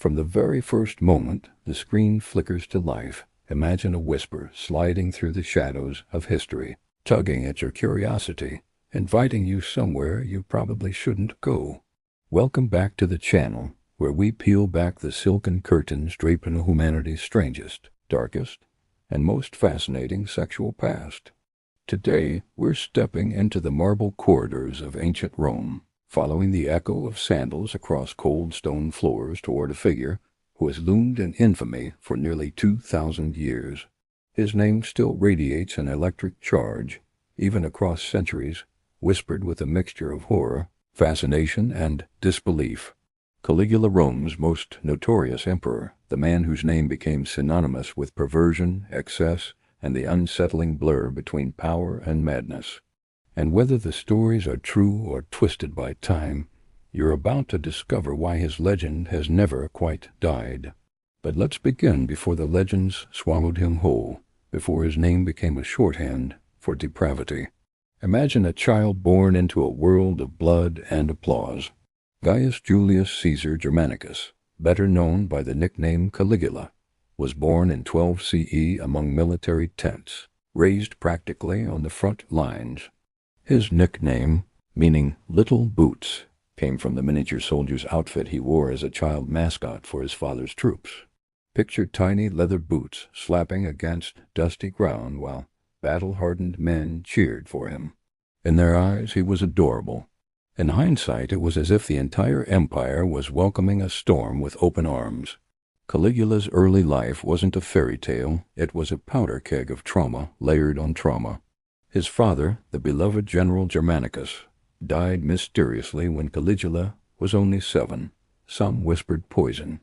From the very first moment the screen flickers to life, imagine a whisper sliding through the shadows of history, tugging at your curiosity, inviting you somewhere you probably shouldn't go. Welcome back to the channel, where we peel back the silken curtains draping humanity's strangest, darkest, and most fascinating sexual past. Today, we're stepping into the marble corridors of ancient Rome, following the echo of sandals across cold stone floors toward a figure who has loomed in infamy for nearly 2,000 years. His name still radiates an electric charge, even across centuries, whispered with a mixture of horror, fascination, and disbelief. Caligula, Rome's most notorious emperor, the man whose name became synonymous with perversion, excess, and the unsettling blur between power and madness. And whether the stories are true or twisted by time, you're about to discover why his legend has never quite died. But let's begin before the legends swallowed him whole, before his name became a shorthand for depravity. Imagine a child born into a world of blood and applause. Gaius Julius Caesar Germanicus, better known by the nickname Caligula, was born in 12 CE among military tents, raised practically on the front lines. His nickname, meaning Little Boots, came from the miniature soldier's outfit he wore as a child mascot for his father's troops. Picture tiny leather boots slapping against dusty ground while battle-hardened men cheered for him. In their eyes he was adorable. In hindsight, it was as if the entire empire was welcoming a storm with open arms. Caligula's early life wasn't a fairy tale, it was a powder keg of trauma layered on trauma. His father, the beloved General Germanicus, died mysteriously when Caligula was only 7. Some whispered poison.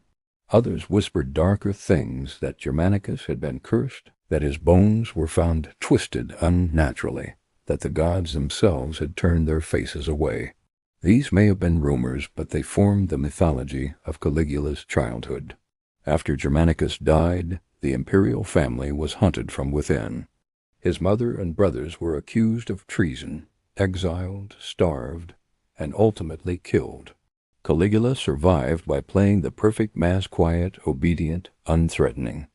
Others whispered darker things, that Germanicus had been cursed, that his bones were found twisted unnaturally, that the gods themselves had turned their faces away. These may have been rumors, but they formed the mythology of Caligula's childhood. After Germanicus died, the imperial family was hunted from within. His mother and brothers were accused of treason, exiled, starved, and ultimately killed. Caligula survived by playing the perfect mask, quiet, obedient, unthreatening.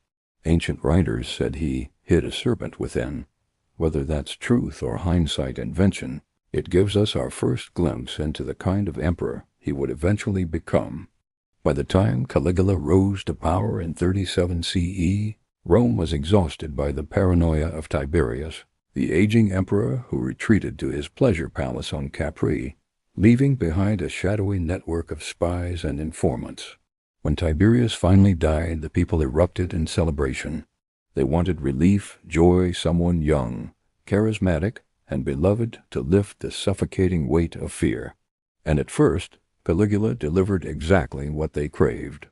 Ancient writers said he hid a serpent within. Whether that's truth or hindsight invention, it gives us our first glimpse into the kind of emperor he would eventually become. By the time Caligula rose to power in 37 CE, Rome was exhausted by the paranoia of Tiberius, the aging emperor who retreated to his pleasure palace on Capri, leaving behind a shadowy network of spies and informants. When Tiberius finally died, the people erupted in celebration. They wanted relief, joy, someone young, charismatic, and beloved to lift the suffocating weight of fear. And at first, Caligula delivered exactly what they craved.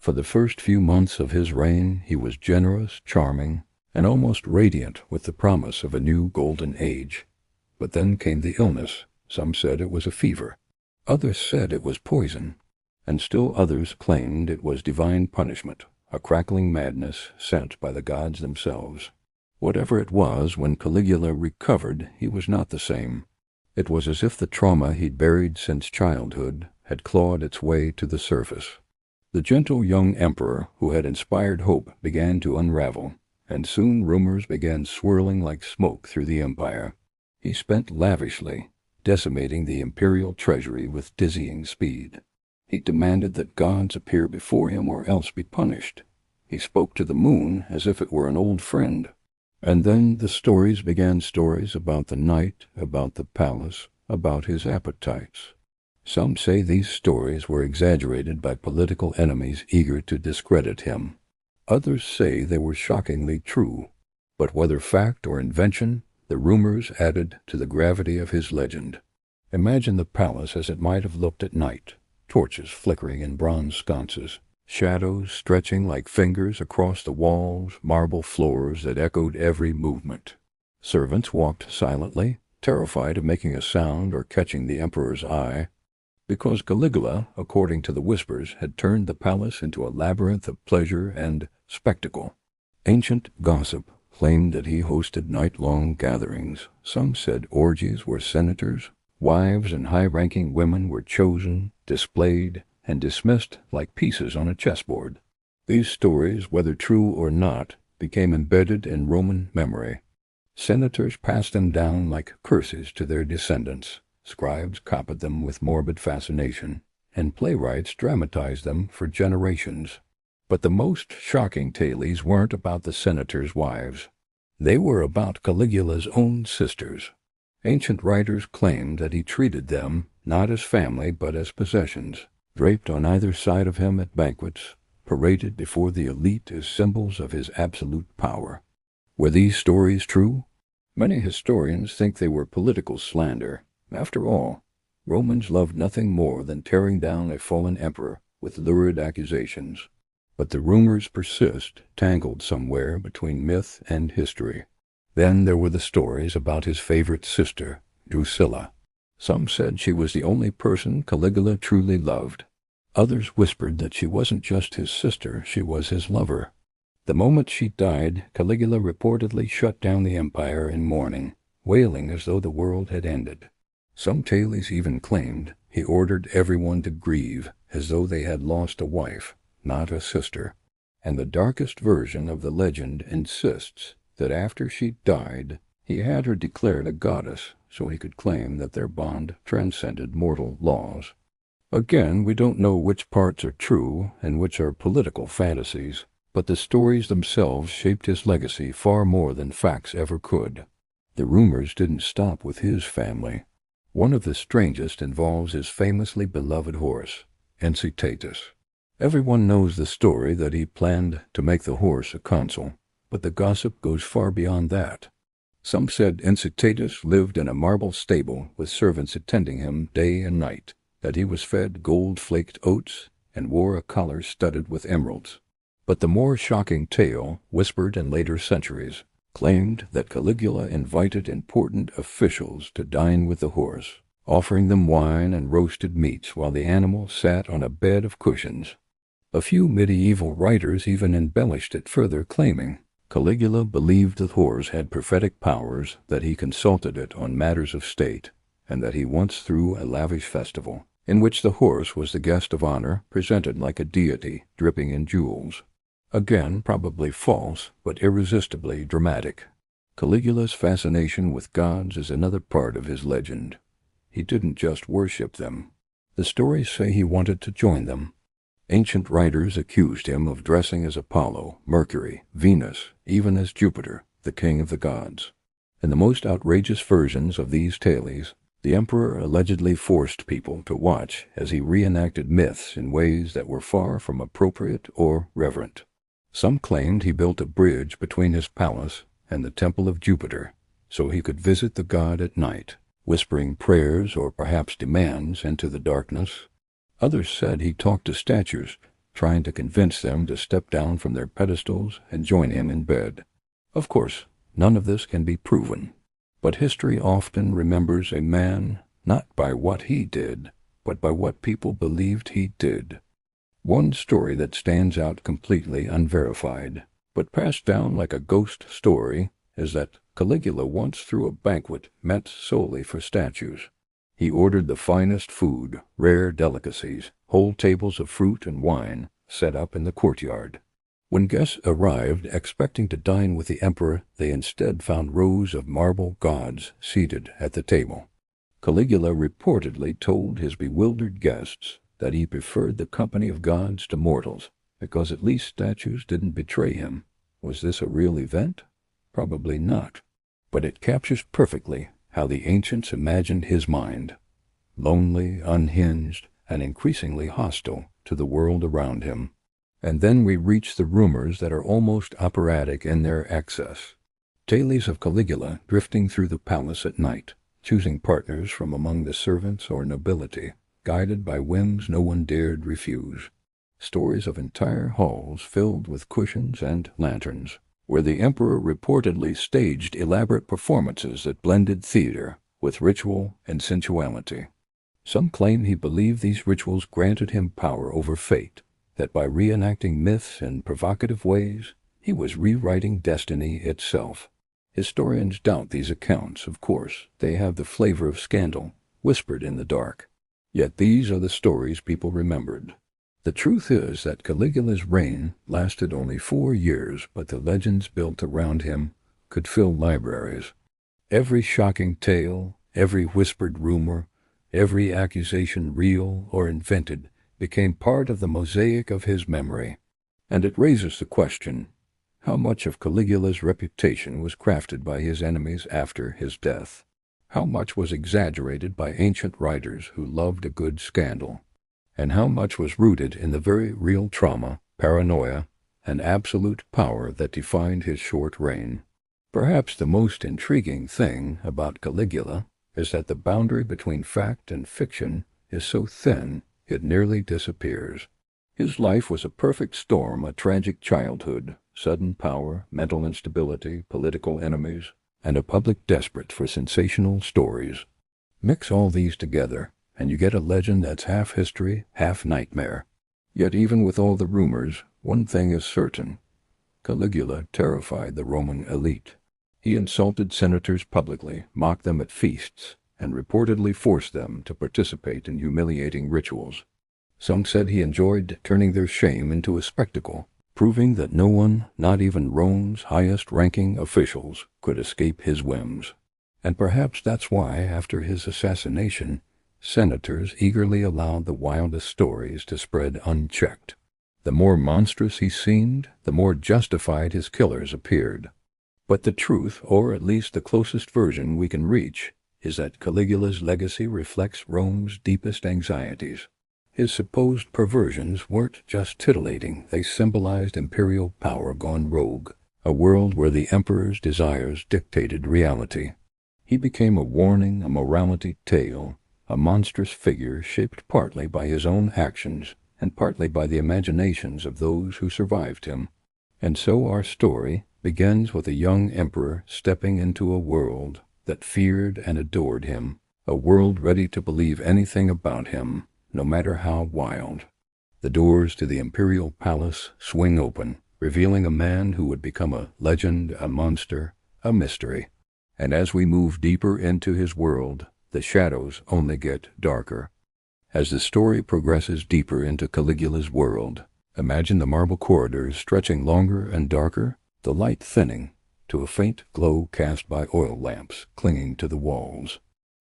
For the first few months of his reign, he was generous, charming, and almost radiant with the promise of a new golden age. But then came the illness. Some said it was a fever. Others said it was poison. And still others claimed it was divine punishment, a crackling madness sent by the gods themselves. Whatever it was, when Caligula recovered, he was not the same. It was as if the trauma he'd buried since childhood had clawed its way to the surface. The gentle young emperor who had inspired hope began to unravel, and soon rumors began swirling like smoke through the empire. He spent lavishly, decimating the imperial treasury with dizzying speed. He demanded that gods appear before him or else be punished. He spoke to the moon as if it were an old friend. And then the stories began, stories about the night, about the palace, about his appetites. Some say these stories were exaggerated by political enemies eager to discredit him. Others say they were shockingly true. But whether fact or invention, the rumors added to the gravity of his legend. Imagine the palace as it might have looked at night, torches flickering in bronze sconces, shadows stretching like fingers across the walls, marble floors that echoed every movement. Servants walked silently, terrified of making a sound or catching the emperor's eye, because Caligula, according to the whispers, had turned the palace into a labyrinth of pleasure and spectacle. Ancient gossip claimed that he hosted night-long gatherings. Some said orgies where senators, wives, and high-ranking women were chosen, displayed, and dismissed like pieces on a chessboard. These stories, whether true or not, became embedded in Roman memory. Senators passed them down like curses to their descendants, scribes copied them with morbid fascination, and playwrights dramatized them for generations. But the most shocking tales weren't about the senators' wives. They were about Caligula's own sisters. Ancient writers claimed that he treated them not as family but as possessions, draped on either side of him at banquets, paraded before the elite as symbols of his absolute power. Were these stories true? Many historians think they were political slander. After all, Romans loved nothing more than tearing down a fallen emperor with lurid accusations. But the rumors persist, tangled somewhere between myth and history. Then there were the stories about his favorite sister, Drusilla. Some said she was the only person Caligula truly loved. Others whispered that she wasn't just his sister, she was his lover. The moment she died, Caligula reportedly shut down the empire in mourning, wailing as though the world had ended. Some tales even claimed he ordered everyone to grieve as though they had lost a wife, not a sister. And the darkest version of the legend insists that after she died, he had her declared a goddess so he could claim that their bond transcended mortal laws. Again, we don't know which parts are true and which are political fantasies, but the stories themselves shaped his legacy far more than facts ever could. The rumors didn't stop with his family. One of the strangest involves his famously beloved horse, Incitatus. Everyone knows the story that he planned to make the horse a consul, but the gossip goes far beyond that. Some said Incitatus lived in a marble stable with servants attending him day and night, that he was fed gold-flaked oats and wore a collar studded with emeralds. But the more shocking tale, whispered in later centuries, claimed that Caligula invited important officials to dine with the horse, offering them wine and roasted meats while the animal sat on a bed of cushions. A few medieval writers even embellished it further, claiming Caligula believed the horse had prophetic powers, that he consulted it on matters of state, and that he once threw a lavish festival, in which the horse was the guest of honor, presented like a deity, dripping in jewels. Again, probably false, but irresistibly dramatic. Caligula's fascination with gods is another part of his legend. He didn't just worship them. The stories say he wanted to join them. Ancient writers accused him of dressing as Apollo, Mercury, Venus, even as Jupiter, the king of the gods. In the most outrageous versions of these tales, the emperor allegedly forced people to watch as he reenacted myths in ways that were far from appropriate or reverent. Some claimed he built a bridge between his palace and the temple of Jupiter, so he could visit the god at night, whispering prayers or perhaps demands into the darkness. Others said he talked to statues, trying to convince them to step down from their pedestals and join him in bed. Of course, none of this can be proven, but history often remembers a man not by what he did, but by what people believed he did. One story that stands out completely unverified, but passed down like a ghost story, is that Caligula once threw a banquet meant solely for statues. He ordered the finest food, rare delicacies, whole tables of fruit and wine, set up in the courtyard. When guests arrived expecting to dine with the emperor, they instead found rows of marble gods seated at the table. Caligula reportedly told his bewildered guests that he preferred the company of gods to mortals, because at least statues didn't betray him. Was this a real event? Probably not. But it captures perfectly how the ancients imagined his mind: lonely, unhinged, and increasingly hostile to the world around him. And then we reach the rumors that are almost operatic in their excess. Tales of Caligula drifting through the palace at night, choosing partners from among the servants or nobility, guided by whims no one dared refuse. Stories of entire halls filled with cushions and lanterns, where the emperor reportedly staged elaborate performances that blended theater with ritual and sensuality. Some claim he believed these rituals granted him power over fate, that by reenacting myths in provocative ways, he was rewriting destiny itself. Historians doubt these accounts, of course. They have the flavor of scandal, whispered in the dark. Yet these are the stories people remembered. The truth is that Caligula's reign lasted only 4 years, but the legends built around him could fill libraries. Every shocking tale, every whispered rumor, every accusation, real or invented, became part of the mosaic of his memory. And it raises the question, how much of Caligula's reputation was crafted by his enemies after his death? How much was exaggerated by ancient writers who loved a good scandal? And how much was rooted in the very real trauma, paranoia, and absolute power that defined his short reign? Perhaps the most intriguing thing about Caligula is that the boundary between fact and fiction is so thin it nearly disappears. His life was a perfect storm, a tragic childhood, sudden power, mental instability, political enemies, and a public desperate for sensational stories. Mix all these together, and you get a legend that's half history, half nightmare. Yet even with all the rumors, one thing is certain. Caligula terrified the Roman elite. He insulted senators publicly, mocked them at feasts, and reportedly forced them to participate in humiliating rituals. Some said he enjoyed turning their shame into a spectacle, proving that no one, not even Rome's highest-ranking officials, could escape his whims. And perhaps that's why, after his assassination, senators eagerly allowed the wildest stories to spread unchecked. The more monstrous he seemed, the more justified his killers appeared. But the truth, or at least the closest version we can reach, is that Caligula's legacy reflects Rome's deepest anxieties. His supposed perversions weren't just titillating, they symbolized imperial power gone rogue, a world where the emperor's desires dictated reality. He became a warning, a morality tale, a monstrous figure shaped partly by his own actions and partly by the imaginations of those who survived him. And so our story begins with a young emperor stepping into a world that feared and adored him, a world ready to believe anything about him, no matter how wild. The doors to the imperial palace swing open, revealing a man who would become a legend, a monster, a mystery. And as we move deeper into his world, the shadows only get darker. As the story progresses deeper into Caligula's world, imagine the marble corridors stretching longer and darker, the light thinning to a faint glow cast by oil lamps clinging to the walls.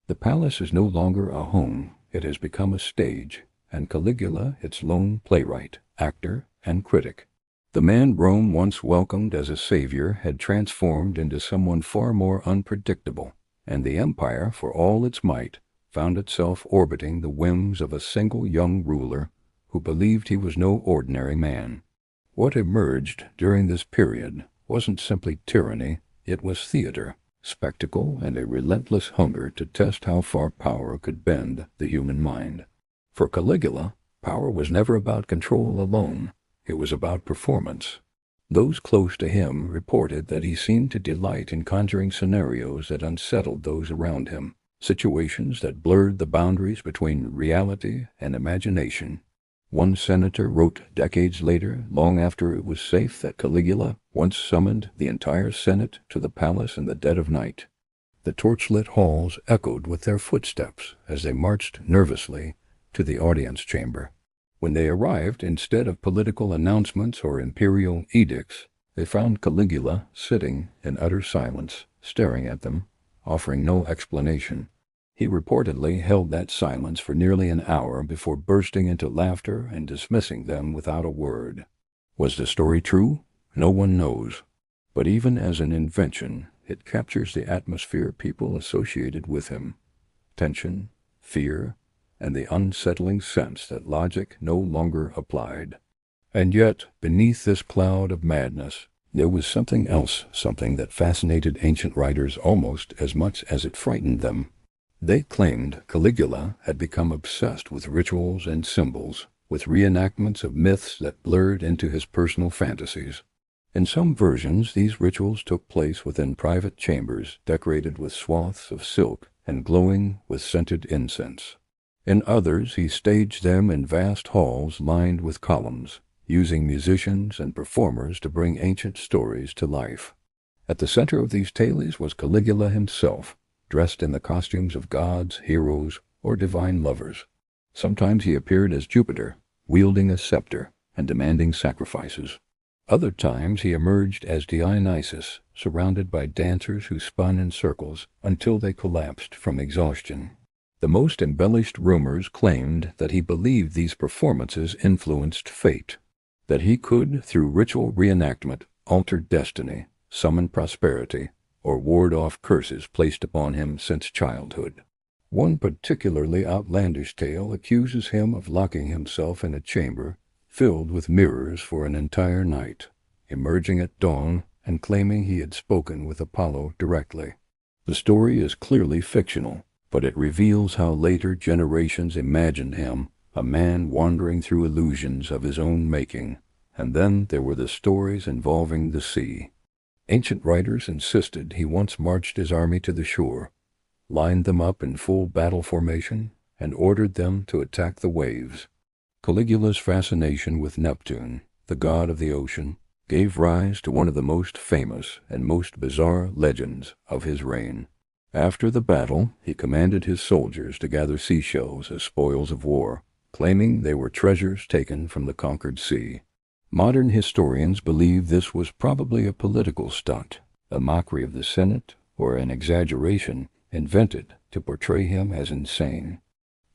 The palace is no longer a home. It has become a stage, and Caligula its lone playwright, actor, and critic. The man Rome once welcomed as a savior had transformed into someone far more unpredictable, and the empire, for all its might, found itself orbiting the whims of a single young ruler who believed he was no ordinary man. What emerged during this period wasn't simply tyranny, it was theater, spectacle, and a relentless hunger to test how far power could bend the human mind. For Caligula, power was never about control alone. It was about performance. Those close to him reported that he seemed to delight in conjuring scenarios that unsettled those around him, situations that blurred the boundaries between reality and imagination. One senator wrote decades later, long after it was safe, that Caligula once summoned the entire Senate to the palace in the dead of night. The torchlit halls echoed with their footsteps as they marched nervously to the audience chamber. When they arrived, instead of political announcements or imperial edicts, they found Caligula sitting in utter silence, staring at them, offering no explanation. He reportedly held that silence for nearly an hour before bursting into laughter and dismissing them without a word. Was the story true? No one knows. But even as an invention, it captures the atmosphere people associated with him. Tension, fear, and the unsettling sense that logic no longer applied. And yet, beneath this cloud of madness, there was something else, something that fascinated ancient writers almost as much as it frightened them. They claimed Caligula had become obsessed with rituals and symbols, with reenactments of myths that blurred into his personal fantasies. In some versions, these rituals took place within private chambers decorated with swaths of silk and glowing with scented incense. In others, he staged them in vast halls lined with columns, using musicians and performers to bring ancient stories to life. At the center of these tales was Caligula himself, dressed in the costumes of gods, heroes, or divine lovers. Sometimes he appeared as Jupiter, wielding a scepter and demanding sacrifices. Other times he emerged as Dionysus, surrounded by dancers who spun in circles until they collapsed from exhaustion. The most embellished rumors claimed that he believed these performances influenced fate, that he could, through ritual reenactment, alter destiny, summon prosperity, or ward off curses placed upon him since childhood. One particularly outlandish tale accuses him of locking himself in a chamber filled with mirrors for an entire night, emerging at dawn and claiming he had spoken with Apollo directly. The story is clearly fictional, but it reveals how later generations imagined him a man wandering through illusions of his own making. And then there were the stories involving the sea. Ancient writers insisted he once marched his army to the shore, lined them up in full battle formation, and ordered them to attack the waves. Caligula's fascination with Neptune, the god of the ocean, gave rise to one of the most famous and most bizarre legends of his reign. After the battle, he commanded his soldiers to gather seashells as spoils of war, claiming they were treasures taken from the conquered sea. Modern historians believe this was probably a political stunt, a mockery of the Senate, or an exaggeration invented to portray him as insane.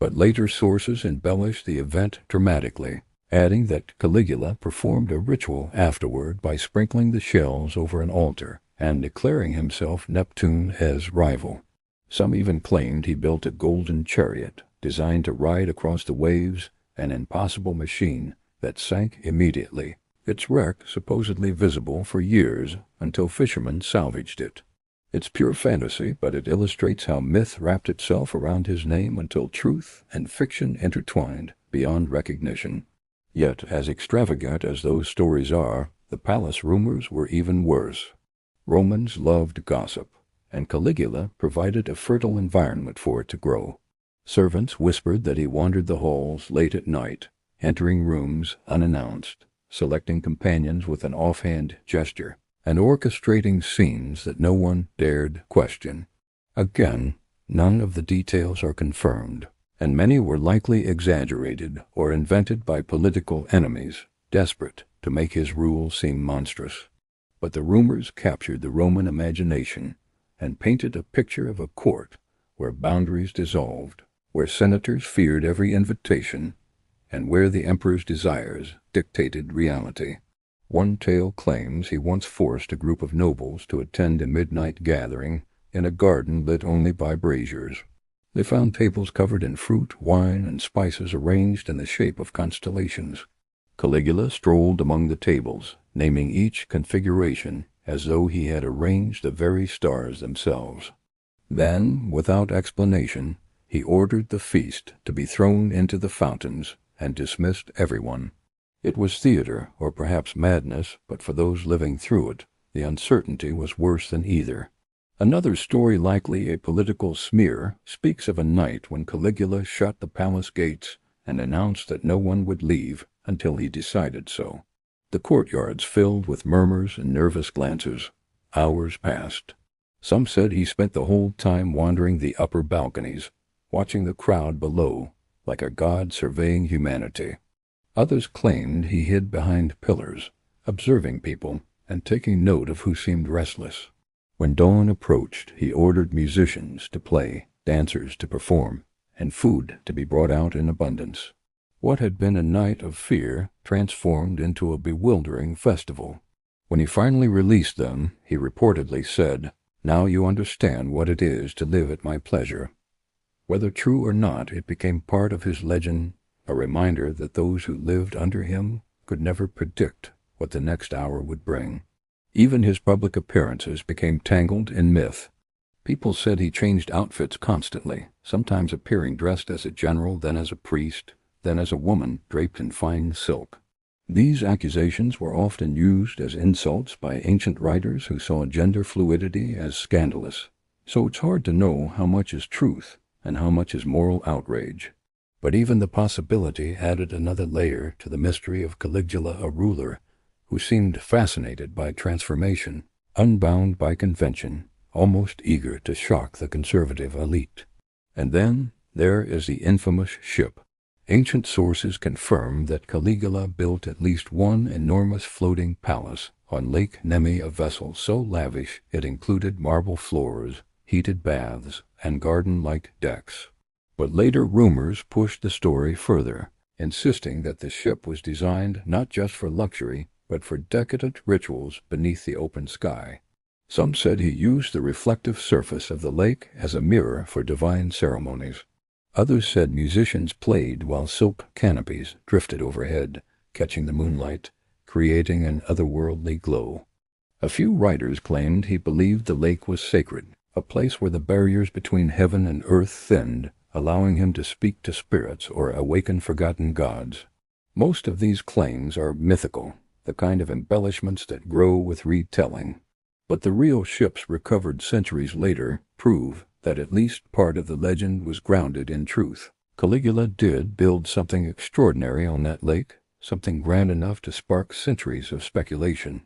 But later sources embellished the event dramatically, adding that Caligula performed a ritual afterward by sprinkling the shells over an altar and declaring himself Neptune's rival. Some even claimed he built a golden chariot designed to ride across the waves, an impossible machine that sank immediately, its wreck supposedly visible for years until fishermen salvaged it. It's pure fantasy, but it illustrates how myth wrapped itself around his name until truth and fiction intertwined beyond recognition. Yet, as extravagant as those stories are, the palace rumors were even worse. Romans loved gossip, and Caligula provided a fertile environment for it to grow. Servants whispered that he wandered the halls late at night, entering rooms unannounced, selecting companions with an offhand gesture, and orchestrating scenes that no one dared question. Again, none of the details are confirmed, and many were likely exaggerated or invented by political enemies, desperate to make his rule seem monstrous. But the rumors captured the Roman imagination and painted a picture of a court where boundaries dissolved, where senators feared every invitation, and where the emperor's desires dictated reality. One tale claims he once forced a group of nobles to attend a midnight gathering in a garden lit only by braziers. They found tables covered in fruit, wine, and spices arranged in the shape of constellations. Caligula strolled among the tables, naming each configuration as though he had arranged the very stars themselves. Then, without explanation, he ordered the feast to be thrown into the fountains and dismissed everyone. It was theater, or perhaps madness, but for those living through it, the uncertainty was worse than either. Another story, likely a political smear, speaks of a night when Caligula shut the palace gates and announced that no one would leave until he decided so. The courtyards filled with murmurs and nervous glances. Hours passed. Some said he spent the whole time wandering the upper balconies, watching the crowd below, like a god surveying humanity. Others claimed he hid behind pillars, observing people and taking note of who seemed restless. When dawn approached, he ordered musicians to play, dancers to perform, and food to be brought out in abundance. What had been a night of fear transformed into a bewildering festival. When he finally released them, he reportedly said, "Now you understand what it is to live at my pleasure." Whether true or not, it became part of his legend, a reminder that those who lived under him could never predict what the next hour would bring. Even his public appearances became tangled in myth. People said he changed outfits constantly, sometimes appearing dressed as a general, then as a priest, then as a woman draped in fine silk. These accusations were often used as insults by ancient writers who saw gender fluidity as scandalous. So it's hard to know how much is truth and how much is moral outrage. But even the possibility added another layer to the mystery of Caligula, a ruler who seemed fascinated by transformation, unbound by convention, almost eager to shock the conservative elite. And then there is the infamous ship, Ancient sources confirm that Caligula built at least one enormous floating palace on Lake Nemi, a vessel so lavish it included marble floors, heated baths, and garden-like decks. But later rumors pushed the story further, insisting that the ship was designed not just for luxury, but for decadent rituals beneath the open sky. Some said he used the reflective surface of the lake as a mirror for divine ceremonies. Others said musicians played while silk canopies drifted overhead, catching the moonlight, creating an otherworldly glow. A few writers claimed he believed the lake was sacred, a place where the barriers between heaven and earth thinned, allowing him to speak to spirits or awaken forgotten gods. Most of these claims are mythical, the kind of embellishments that grow with retelling. But the real ships recovered centuries later prove that at least part of the legend was grounded in truth. Caligula did build something extraordinary on that lake, something grand enough to spark centuries of speculation.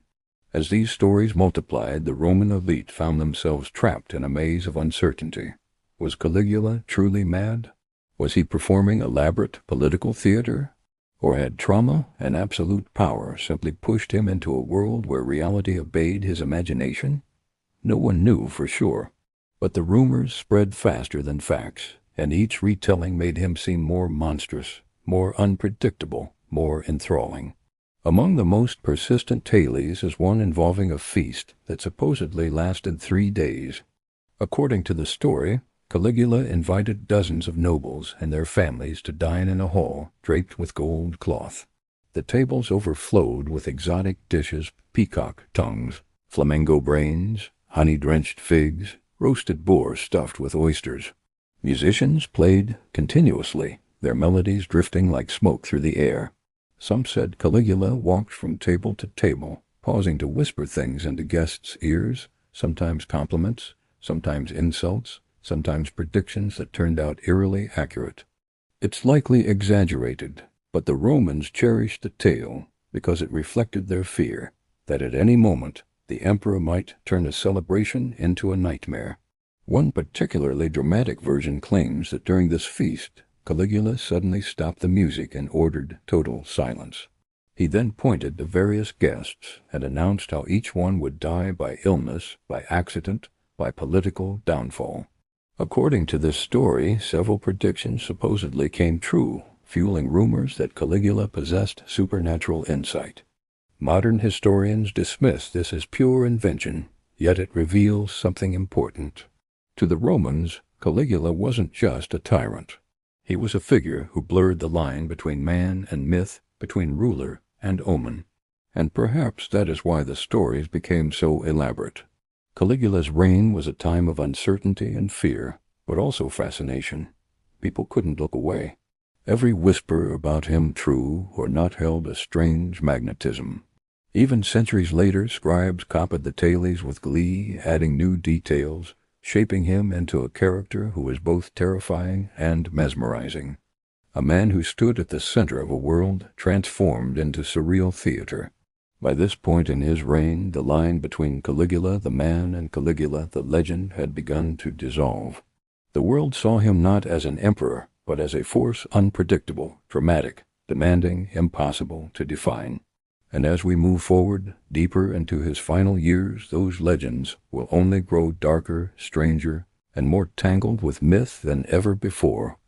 As these stories multiplied, the Roman elite found themselves trapped in a maze of uncertainty. Was Caligula truly mad? Was he performing elaborate political theater? Or had trauma and absolute power simply pushed him into a world where reality obeyed his imagination? No one knew for sure. But the rumors spread faster than facts, and each retelling made him seem more monstrous, more unpredictable, more enthralling. Among the most persistent tales is one involving a feast that supposedly lasted 3 days. According to the story, Caligula invited dozens of nobles and their families to dine in a hall draped with gold cloth. The tables overflowed with exotic dishes, peacock tongues, flamingo brains, honey-drenched figs, roasted boar stuffed with oysters. Musicians played continuously, their melodies drifting like smoke through the air. Some said Caligula walked from table to table, pausing to whisper things into guests' ears, sometimes compliments, sometimes insults, sometimes predictions that turned out eerily accurate. It's likely exaggerated, but the Romans cherished the tale because it reflected their fear that at any moment the emperor might turn a celebration into a nightmare. One particularly dramatic version claims that during this feast, Caligula suddenly stopped the music and ordered total silence. He then pointed to various guests and announced how each one would die by illness, by accident, by political downfall. According to this story, several predictions supposedly came true, fueling rumors that Caligula possessed supernatural insight. Modern historians dismiss this as pure invention, yet it reveals something important. To the Romans, Caligula wasn't just a tyrant. He was a figure who blurred the line between man and myth, between ruler and omen. And perhaps that is why the stories became so elaborate. Caligula's reign was a time of uncertainty and fear, but also fascination. People couldn't look away. Every whisper about him, true or not, held a strange magnetism. Even centuries later, scribes copied the tales with glee, adding new details, shaping him into a character who was both terrifying and mesmerizing. A man who stood at the center of a world transformed into surreal theater. By this point in his reign, the line between Caligula the man and Caligula the legend had begun to dissolve. The world saw him not as an emperor, but as a force unpredictable, dramatic, demanding, impossible to define. And as we move forward, deeper into his final years, those legends will only grow darker, stranger, and more tangled with myth than ever before.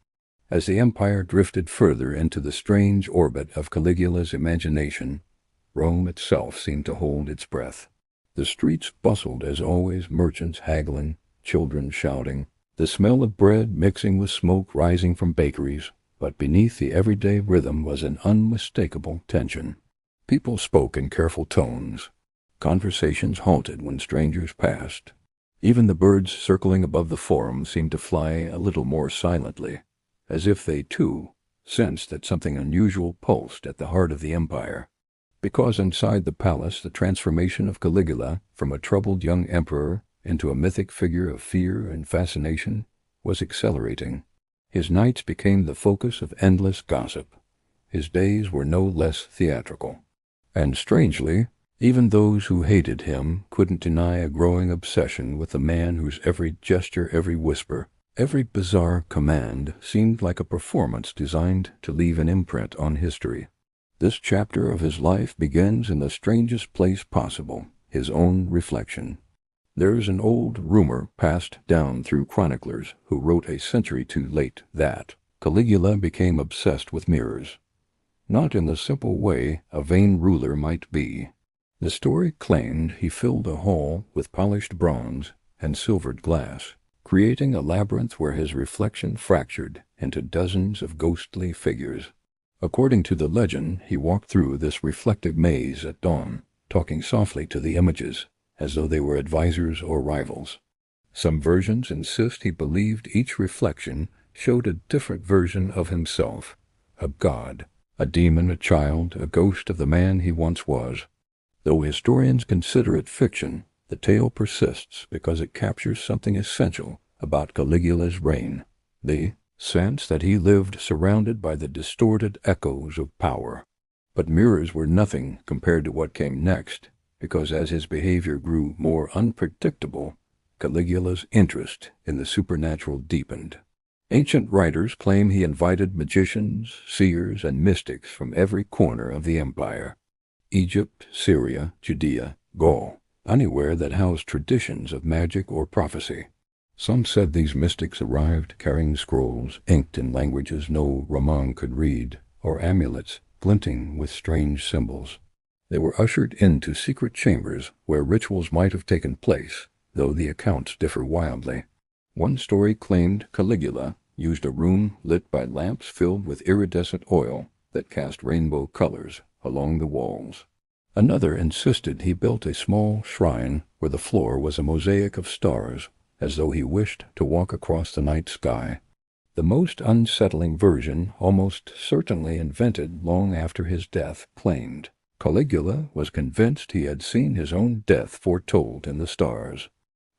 As the empire drifted further into the strange orbit of Caligula's imagination, Rome itself seemed to hold its breath. The streets bustled as always, merchants haggling, children shouting, the smell of bread mixing with smoke rising from bakeries, but beneath the everyday rhythm was an unmistakable tension. People spoke in careful tones. Conversations halted when strangers passed. Even the birds circling above the forum seemed to fly a little more silently, as if they, too, sensed that something unusual pulsed at the heart of the empire. Because inside the palace the transformation of Caligula from a troubled young emperor into a mythic figure of fear and fascination was accelerating. His nights became the focus of endless gossip. His days were no less theatrical. And strangely, even those who hated him couldn't deny a growing obsession with the man whose every gesture, every whisper, Every bizarre command seemed like a performance designed to leave an imprint on history. This chapter of his life begins in the strangest place possible, his own reflection. There's an old rumor passed down through chroniclers who wrote a century too late that Caligula became obsessed with mirrors. Not in the simple way a vain ruler might be. The story claimed he filled a hall with polished bronze and silvered glass, creating a labyrinth where his reflection fractured into dozens of ghostly figures. According to the legend, he walked through this reflective maze at dawn, talking softly to the images, as though they were advisors or rivals. Some versions insist he believed each reflection showed a different version of himself, a god, a demon, a child, a ghost of the man he once was. Though historians consider it fiction, the tale persists because it captures something essential about Caligula's reign, the sense that he lived surrounded by the distorted echoes of power. But mirrors were nothing compared to what came next, because as his behavior grew more unpredictable, Caligula's interest in the supernatural deepened. Ancient writers claim he invited magicians, seers, and mystics from every corner of the empire. Egypt, Syria, Judea, Gaul, anywhere that housed traditions of magic or prophecy. Some said these mystics arrived carrying scrolls inked in languages no Roman could read, or amulets glinting with strange symbols. They were ushered into secret chambers where rituals might have taken place, though the accounts differ wildly. One story claimed Caligula used a room lit by lamps filled with iridescent oil that cast rainbow colors along the walls. Another insisted he built a small shrine where the floor was a mosaic of stars, as though he wished to walk across the night sky. The most unsettling version, almost certainly invented long after his death, claimed Caligula was convinced he had seen his own death foretold in the stars.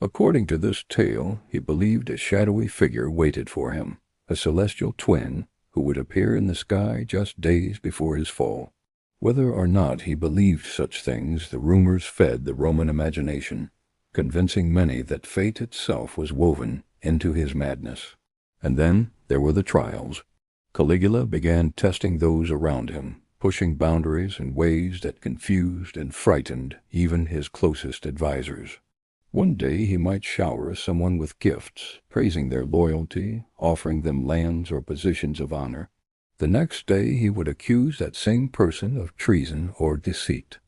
According to this tale, he believed a shadowy figure waited for him, a celestial twin who would appear in the sky just days before his fall. Whether or not he believed such things, the rumors fed the Roman imagination, convincing many that fate itself was woven into his madness. And then there were the trials. Caligula began testing those around him, pushing boundaries in ways that confused and frightened even his closest advisors. One day he might shower someone with gifts, praising their loyalty, offering them lands or positions of honor. The next day he would accuse that same person of treason or deceit.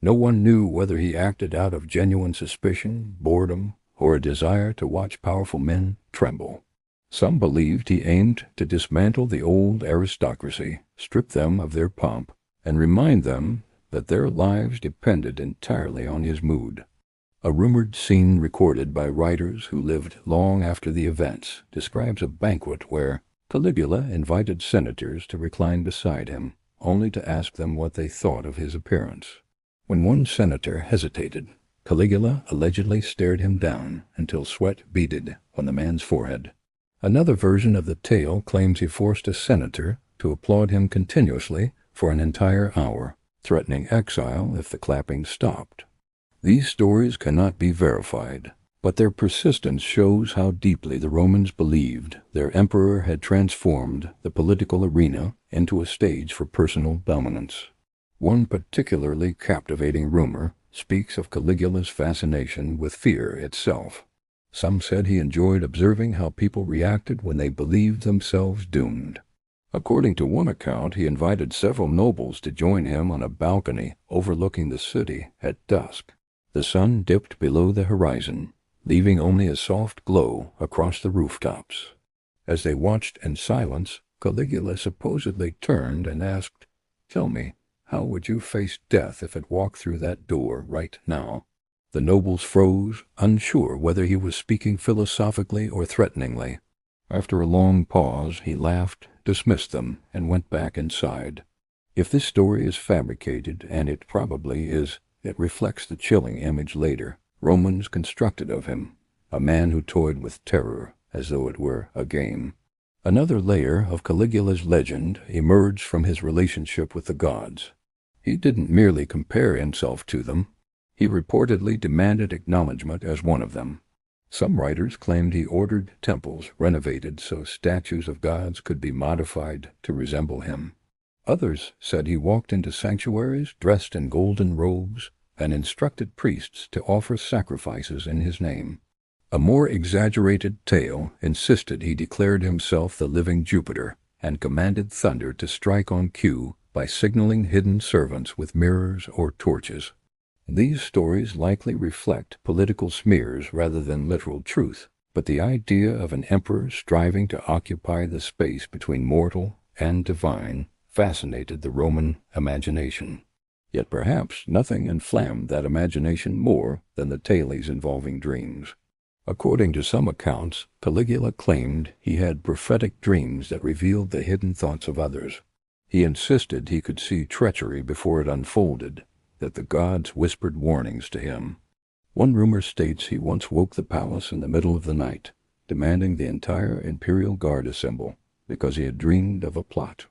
No one knew whether he acted out of genuine suspicion, boredom, or a desire to watch powerful men tremble. Some believed he aimed to dismantle the old aristocracy, strip them of their pomp, and remind them that their lives depended entirely on his mood. A rumored scene recorded by writers who lived long after the events describes a banquet where Caligula invited senators to recline beside him, only to ask them what they thought of his appearance. When one senator hesitated, Caligula allegedly stared him down until sweat beaded on the man's forehead. Another version of the tale claims he forced a senator to applaud him continuously for an entire hour, threatening exile if the clapping stopped. These stories cannot be verified, but their persistence shows how deeply the Romans believed their emperor had transformed the political arena into a stage for personal dominance. One particularly captivating rumor speaks of Caligula's fascination with fear itself. Some said he enjoyed observing how people reacted when they believed themselves doomed. According to one account, he invited several nobles to join him on a balcony overlooking the city at dusk. The sun dipped below the horizon, leaving only a soft glow across the rooftops. As they watched in silence, Caligula supposedly turned and asked, "Tell me, how would you face death if it walked through that door right now?" The nobles froze, unsure whether he was speaking philosophically or threateningly. After a long pause, he laughed, dismissed them, and went back inside. If this story is fabricated, and it probably is, it reflects the chilling image later Romans constructed of him, a man who toyed with terror as though it were a game. Another layer of Caligula's legend emerged from his relationship with the gods. He didn't merely compare himself to them. He reportedly demanded acknowledgement as one of them. Some writers claimed he ordered temples renovated so statues of gods could be modified to resemble him. Others said he walked into sanctuaries dressed in golden robes and instructed priests to offer sacrifices in his name. A more exaggerated tale insisted he declared himself the living Jupiter and commanded thunder to strike on cue by signaling hidden servants with mirrors or torches. These stories likely reflect political smears rather than literal truth, but the idea of an emperor striving to occupy the space between mortal and divine fascinated the Roman imagination. Yet perhaps nothing inflamed that imagination more than the tales involving dreams. According to some accounts, Caligula claimed he had prophetic dreams that revealed the hidden thoughts of others. He insisted he could see treachery before it unfolded, that the gods whispered warnings to him. One rumor states he once woke the palace in the middle of the night, demanding the entire imperial guard assemble, because he had dreamed of a plot.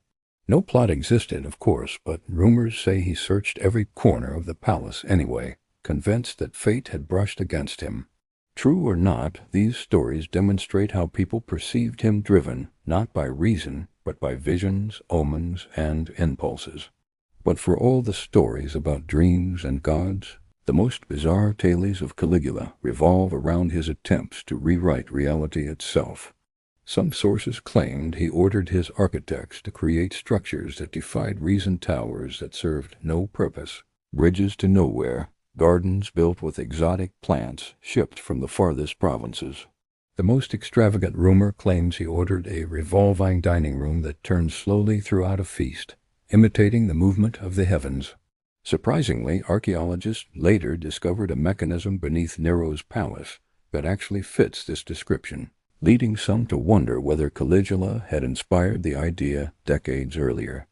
No plot existed, of course, but rumors say he searched every corner of the palace anyway, convinced that fate had brushed against him. True or not, these stories demonstrate how people perceived him driven not by reason, but by visions, omens, and impulses. But for all the stories about dreams and gods, the most bizarre tales of Caligula revolve around his attempts to rewrite reality itself. Some sources claimed he ordered his architects to create structures that defied reason, towers that served no purpose, bridges to nowhere, gardens built with exotic plants shipped from the farthest provinces. The most extravagant rumor claims he ordered a revolving dining room that turned slowly throughout a feast, imitating the movement of the heavens. Surprisingly, archaeologists later discovered a mechanism beneath Nero's palace that actually fits this description, leading some to wonder whether Caligula had inspired the idea decades earlier.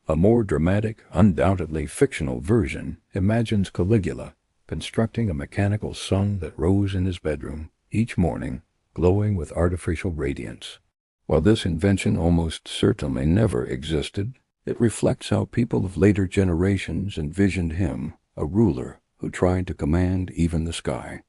A more dramatic, undoubtedly fictional version imagines Caligula constructing a mechanical sun that rose in his bedroom each morning, glowing with artificial radiance. While this invention almost certainly never existed, it reflects how people of later generations envisioned him, a ruler who tried to command even the sky.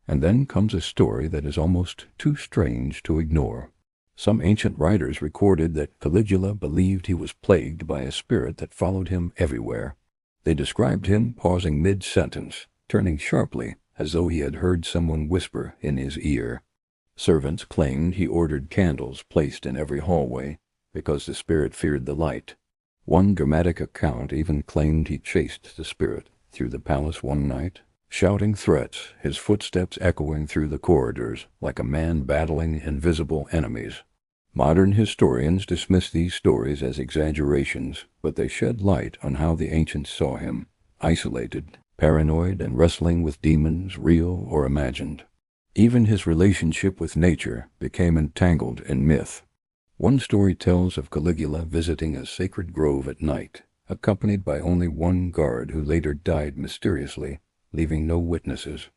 And then comes a story that is almost too strange to ignore. Some ancient writers recorded that Caligula believed he was plagued by a spirit that followed him everywhere. They described him pausing mid-sentence, turning sharply as though he had heard someone whisper in his ear. Servants claimed he ordered candles placed in every hallway because the spirit feared the light. One dramatic account even claimed he chased the spirit through the palace one night, shouting threats, his footsteps echoing through the corridors like a man battling invisible enemies. Modern historians dismiss these stories as exaggerations, but they shed light on how the ancients saw him, isolated, paranoid, and wrestling with demons, real or imagined. Even his relationship with nature became entangled in myth. One story tells of Caligula visiting a sacred grove at night, accompanied by only one guard who later died mysteriously, leaving no witnesses.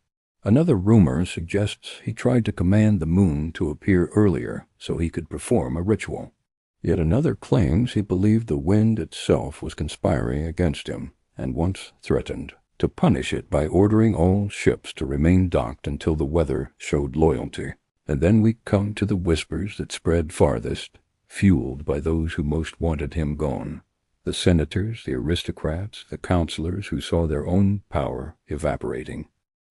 Another rumor suggests he tried to command the moon to appear earlier so he could perform a ritual. Yet another claims he believed the wind itself was conspiring against him, and once threatened to punish it by ordering all ships to remain docked until the weather showed loyalty. And then we come to the whispers that spread farthest, fueled by those who most wanted him gone. The senators, the aristocrats, the counselors who saw their own power evaporating.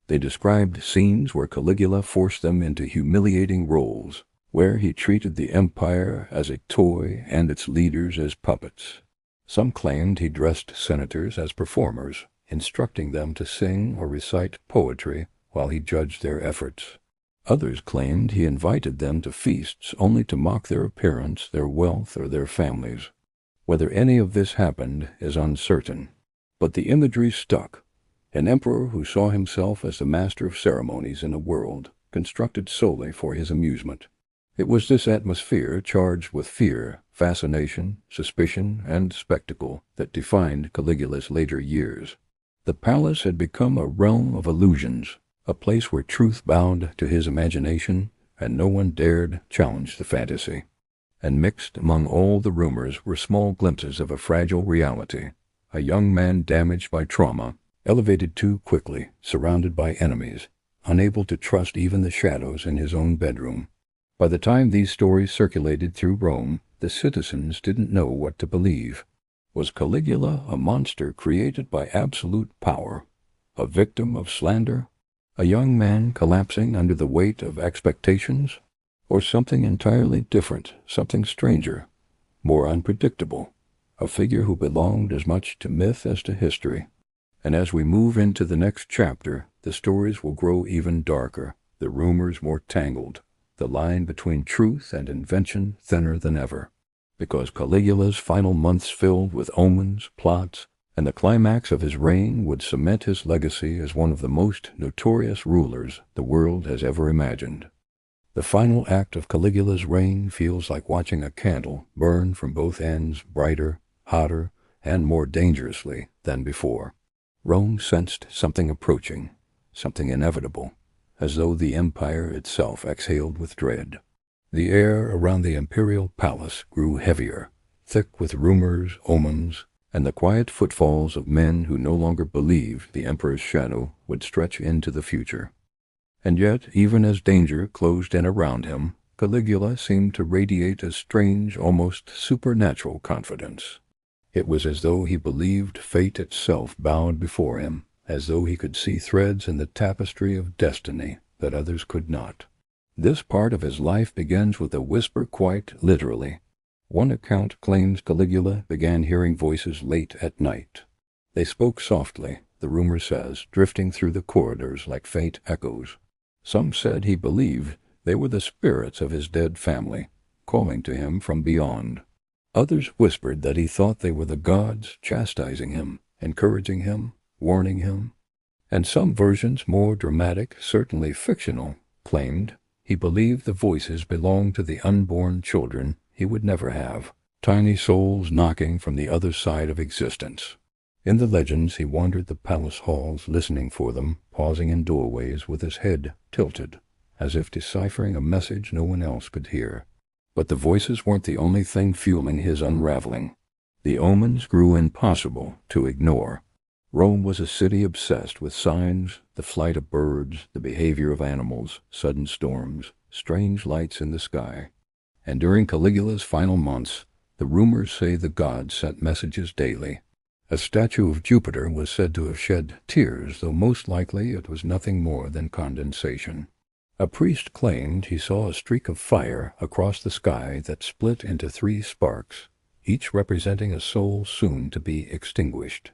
They described scenes where Caligula forced them into humiliating roles, where he treated the empire as a toy and its leaders as puppets. Some claimed he dressed senators as performers, instructing them to sing or recite poetry while he judged their efforts. Others claimed he invited them to feasts only to mock their appearance, their wealth, or their families. Whether any of this happened is uncertain, but the imagery stuck. An emperor who saw himself as the master of ceremonies in a world constructed solely for his amusement. It was this atmosphere charged with fear, fascination, suspicion, and spectacle that defined Caligula's later years. The palace had become a realm of illusions, a place where truth bowed to his imagination, and no one dared challenge the fantasy. And mixed among all the rumors were small glimpses of a fragile reality, a young man damaged by trauma, elevated too quickly, surrounded by enemies, unable to trust even the shadows in his own bedroom. By the time these stories circulated through Rome, the citizens didn't know what to believe. Was Caligula a monster created by absolute power, a victim of slander, a young man collapsing under the weight of expectations, or something entirely different, something stranger, more unpredictable, a figure who belonged as much to myth as to history? And as we move into the next chapter, the stories will grow even darker, the rumors more tangled, the line between truth and invention thinner than ever. Because Caligula's final months filled with omens, plots, and the climax of his reign would cement his legacy as one of the most notorious rulers the world has ever imagined. The final act of Caligula's reign feels like watching a candle burn from both ends brighter, hotter, and more dangerously than before. Rome sensed something approaching, something inevitable, as though the empire itself exhaled with dread. The air around the imperial palace grew heavier, thick with rumors, omens, and the quiet footfalls of men who no longer believed the emperor's shadow would stretch into the future. And yet, even as danger closed in around him, Caligula seemed to radiate a strange, almost supernatural confidence. It was as though he believed fate itself bowed before him, as though he could see threads in the tapestry of destiny that others could not. This part of his life begins with a whisper quite literally. One account claims Caligula began hearing voices late at night. They spoke softly, the rumor says, drifting through the corridors like faint echoes. Some said he believed they were the spirits of his dead family, calling to him from beyond. Others whispered that he thought they were the gods chastising him, encouraging him, warning him. And some versions, more dramatic, certainly fictional, claimed he believed the voices belonged to the unborn children he would never have, tiny souls knocking from the other side of existence. In the legends, he wandered the palace halls listening for them, pausing in doorways with his head tilted, as if deciphering a message no one else could hear. But the voices weren't the only thing fueling his unraveling. The omens grew impossible to ignore. Rome was a city obsessed with signs, the flight of birds, the behavior of animals, sudden storms, strange lights in the sky. And during Caligula's final months, the rumors say the gods sent messages daily. A statue of Jupiter was said to have shed tears, though most likely it was nothing more than condensation. A priest claimed he saw a streak of fire across the sky that split into 3 sparks, each representing a soul soon to be extinguished.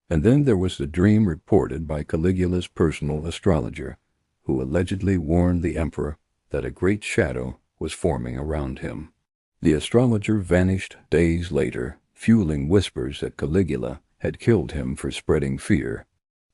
And then there was the dream reported by Caligula's personal astrologer, who allegedly warned the emperor that a great shadow was forming around him. The astrologer vanished days later, fueling whispers that Caligula had killed him for spreading fear.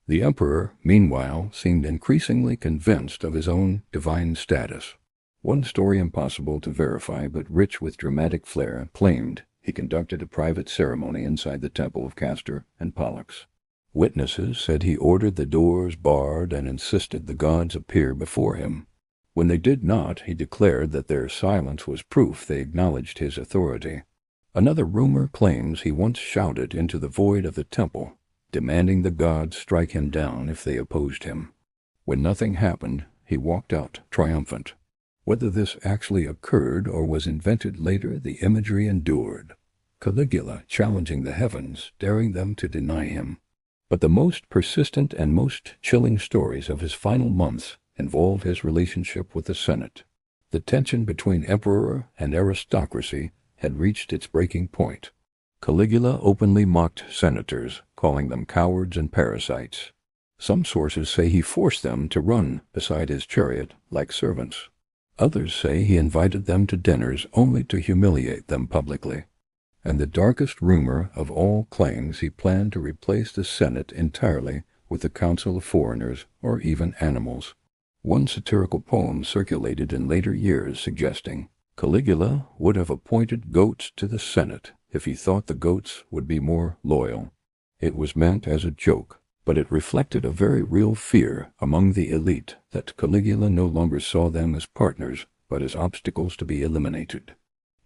The emperor, meanwhile, seemed increasingly convinced of his own divine status. One story, impossible to verify but rich with dramatic flair, claimed he conducted a private ceremony inside the temple of Castor and Pollux. Witnesses said he ordered the doors barred and insisted the gods appear before him. When they did not, he declared that their silence was proof they acknowledged his authority. Another rumor claims he once shouted into the void of the temple, demanding the gods strike him down if they opposed him. When nothing happened, he walked out triumphant. Whether this actually occurred or was invented later, the imagery endured. Caligula challenging the heavens, daring them to deny him. But the most persistent and most chilling stories of his final months involved his relationship with the Senate. The tension between emperor and aristocracy had reached its breaking point. Caligula openly mocked senators, calling them cowards and parasites. Some sources say he forced them to run beside his chariot like servants. Others say he invited them to dinners only to humiliate them publicly. And the darkest rumor of all claims he planned to replace the Senate entirely with a council of foreigners or even animals. One satirical poem circulated in later years suggesting Caligula would have appointed goats to the Senate if he thought the goats would be more loyal. It was meant as a joke, but it reflected a very real fear among the elite that Caligula no longer saw them as partners, but as obstacles to be eliminated.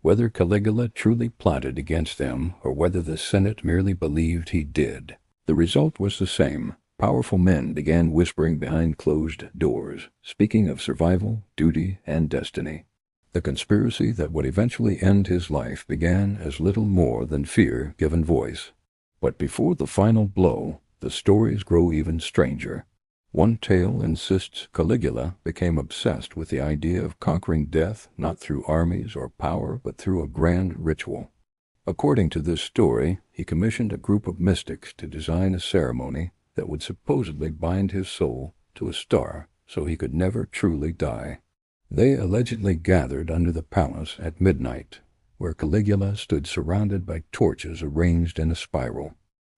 Whether Caligula truly plotted against them, or whether the Senate merely believed he did, the result was the same: Powerful men began whispering behind closed doors, speaking of survival, duty, and destiny. The conspiracy that would eventually end his life began as little more than fear given voice. But before the final blow, the stories grow even stranger. One tale insists Caligula became obsessed with the idea of conquering death not through armies or power but through a grand ritual. According to this story, he commissioned a group of mystics to design a ceremony that would supposedly bind his soul to a star so he could never truly die. They allegedly gathered under the palace at midnight, where Caligula stood surrounded by torches arranged in a spiral.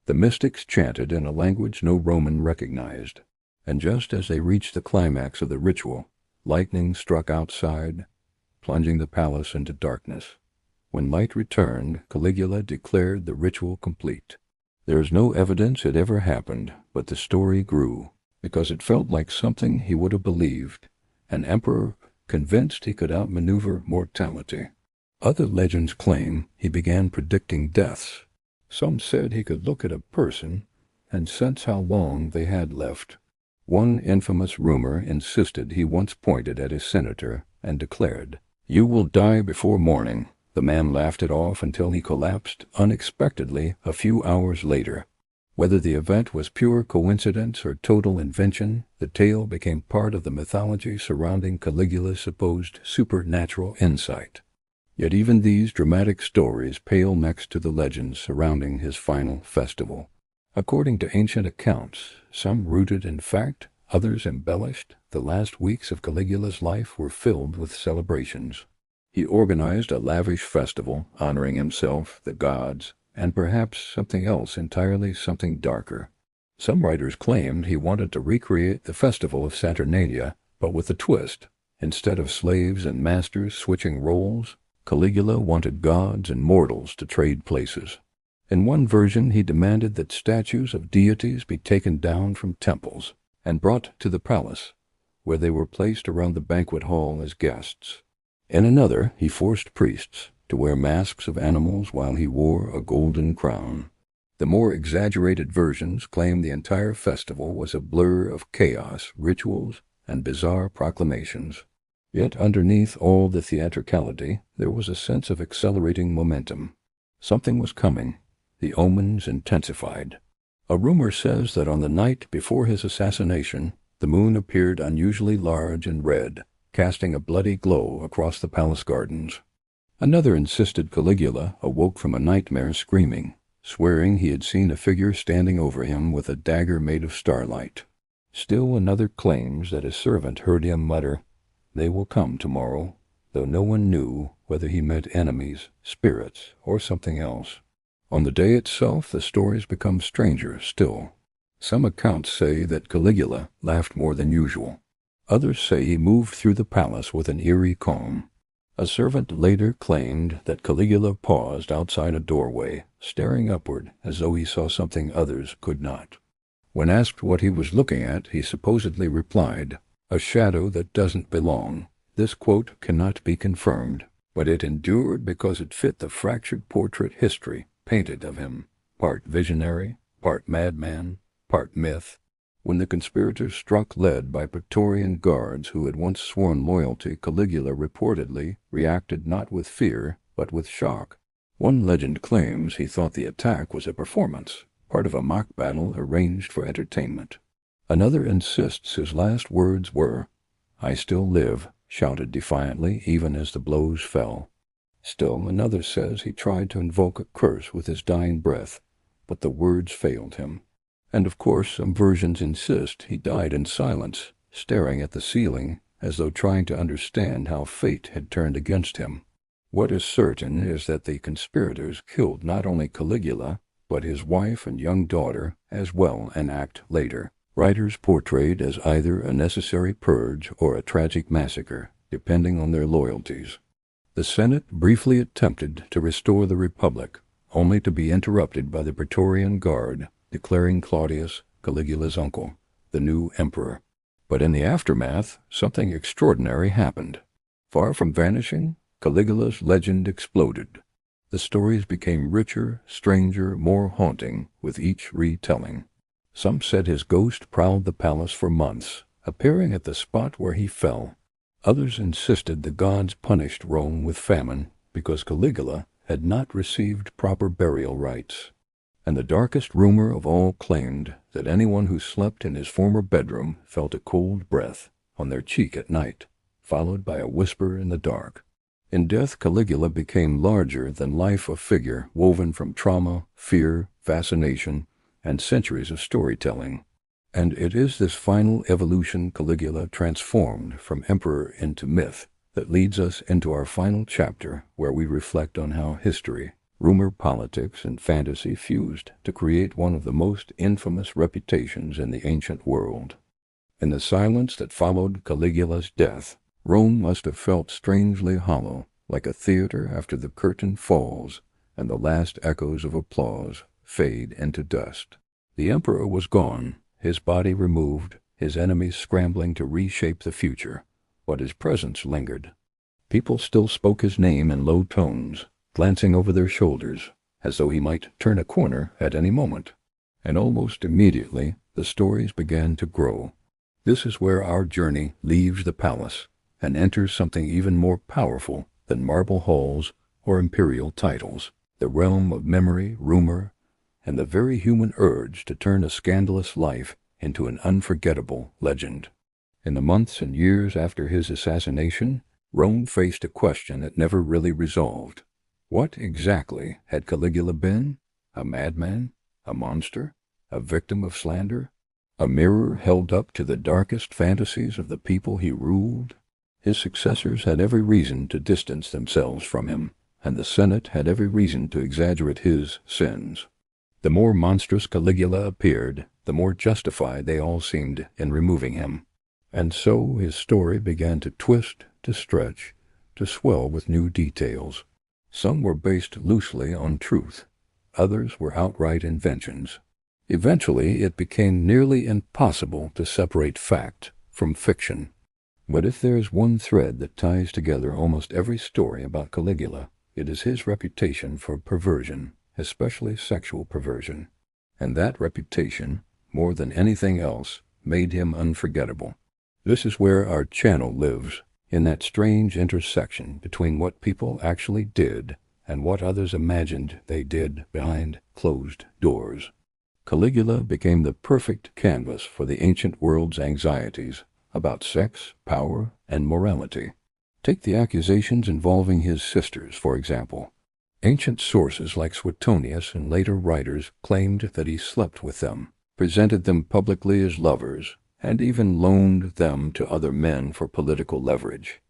The mystics chanted in a language no Roman recognized, and just as they reached the climax of the ritual, lightning struck outside, plunging the palace into darkness. When light returned, Caligula declared the ritual complete. There is no evidence it ever happened, but the story grew, because it felt like something he would have believed, an emperor convinced he could outmaneuver mortality. Other legends claim he began predicting deaths. Some said he could look at a person and sense how long they had left. One infamous rumor insisted he once pointed at his senator and declared, "You will die before morning." The man laughed it off until he collapsed unexpectedly a few hours later. Whether the event was pure coincidence or total invention, the tale became part of the mythology surrounding Caligula's supposed supernatural insight. Yet even these dramatic stories pale next to the legends surrounding his final festival. According to ancient accounts, some rooted in fact, others embellished, the last weeks of Caligula's life were filled with celebrations. He organized a lavish festival honoring himself, the gods, and perhaps something else entirely, something darker. Some writers claimed he wanted to recreate the festival of Saturnalia, but with a twist. Instead of slaves and masters switching roles, Caligula wanted gods and mortals to trade places. In one version, he demanded that statues of deities be taken down from temples and brought to the palace, where they were placed around the banquet hall as guests. In another, he forced priests to wear masks of animals while he wore a golden crown. The more exaggerated versions claim the entire festival was a blur of chaos, rituals, and bizarre proclamations. Yet underneath all the theatricality, there was a sense of accelerating momentum. Something was coming. The omens intensified. A rumor says that on the night before his assassination, the moon appeared unusually large and red, casting a bloody glow across the palace gardens. Another insisted Caligula awoke from a nightmare screaming, swearing he had seen a figure standing over him with a dagger made of starlight. Still another claims that his servant heard him mutter, "They will come tomorrow," though no one knew whether he meant enemies, spirits, or something else. On the day itself, the stories become stranger still. Some accounts say that Caligula laughed more than usual. Others say he moved through the palace with an eerie calm. A servant later claimed that Caligula paused outside a doorway, staring upward as though he saw something others could not. When asked what he was looking at, he supposedly replied, "A shadow that doesn't belong." This quote cannot be confirmed, but it endured because it fit the fractured portrait history painted of him, part visionary, part madman, part myth. When the conspirators struck led by Praetorian guards who had once sworn loyalty, Caligula reportedly reacted not with fear, but with shock. One legend claims he thought the attack was a performance, part of a mock battle arranged for entertainment. Another insists his last words were, "I still live," shouted defiantly even as the blows fell. Still another says he tried to invoke a curse with his dying breath, but the words failed him. And of course some versions insist he died in silence, staring at the ceiling as though trying to understand how fate had turned against him. What is certain is that the conspirators killed not only Caligula, but his wife and young daughter as well an act later. Writers portrayed as either a necessary purge or a tragic massacre, depending on their loyalties. The Senate briefly attempted to restore the Republic, only to be interrupted by the Praetorian Guard, declaring Claudius, Caligula's uncle, the new emperor. But in the aftermath, something extraordinary happened. Far from vanishing, Caligula's legend exploded. The stories became richer, stranger, more haunting with each retelling. Some said his ghost prowled the palace for months, appearing at the spot where he fell. Others insisted the gods punished Rome with famine because Caligula had not received proper burial rites. And the darkest rumor of all claimed that anyone who slept in his former bedroom felt a cold breath on their cheek at night, followed by a whisper in the dark. In death, Caligula became larger than life, a figure woven from trauma, fear, fascination, and centuries of storytelling. And it is this final evolution, Caligula transformed from emperor into myth, that leads us into our final chapter, where we reflect on how history, rumor, politics, and fantasy fused to create one of the most infamous reputations in the ancient world. In the silence that followed Caligula's death, Rome must have felt strangely hollow, like a theater after the curtain falls and the last echoes of applause fade into dust. The emperor was gone, his body removed, his enemies scrambling to reshape the future, but his presence lingered. People still spoke his name in low tones, glancing over their shoulders, as though he might turn a corner at any moment. And almost immediately, the stories began to grow. This is where our journey leaves the palace and enters something even more powerful than marble halls or imperial titles, the realm of memory, rumor, and the very human urge to turn a scandalous life into an unforgettable legend. In the months and years after his assassination, Rome faced a question it never really resolved. What exactly had Caligula been? A madman? A monster? A victim of slander? A mirror held up to the darkest fantasies of the people he ruled? His successors had every reason to distance themselves from him, and the Senate had every reason to exaggerate his sins. The more monstrous Caligula appeared, the more justified they all seemed in removing him. And so his story began to twist, to stretch, to swell with new details. Some were based loosely on truth, others were outright inventions. Eventually it became nearly impossible to separate fact from fiction. But if there is one thread that ties together almost every story about Caligula, it is his reputation for perversion, especially sexual perversion. And that reputation, more than anything else, made him unforgettable. This is where our channel lives, in that strange intersection between what people actually did and what others imagined they did behind closed doors. Caligula became the perfect canvas for the ancient world's anxieties about sex, power, and morality. Take the accusations involving his sisters, for example. Ancient sources like Suetonius and later writers claimed that he slept with them, presented them publicly as lovers, and even loaned them to other men for political leverage.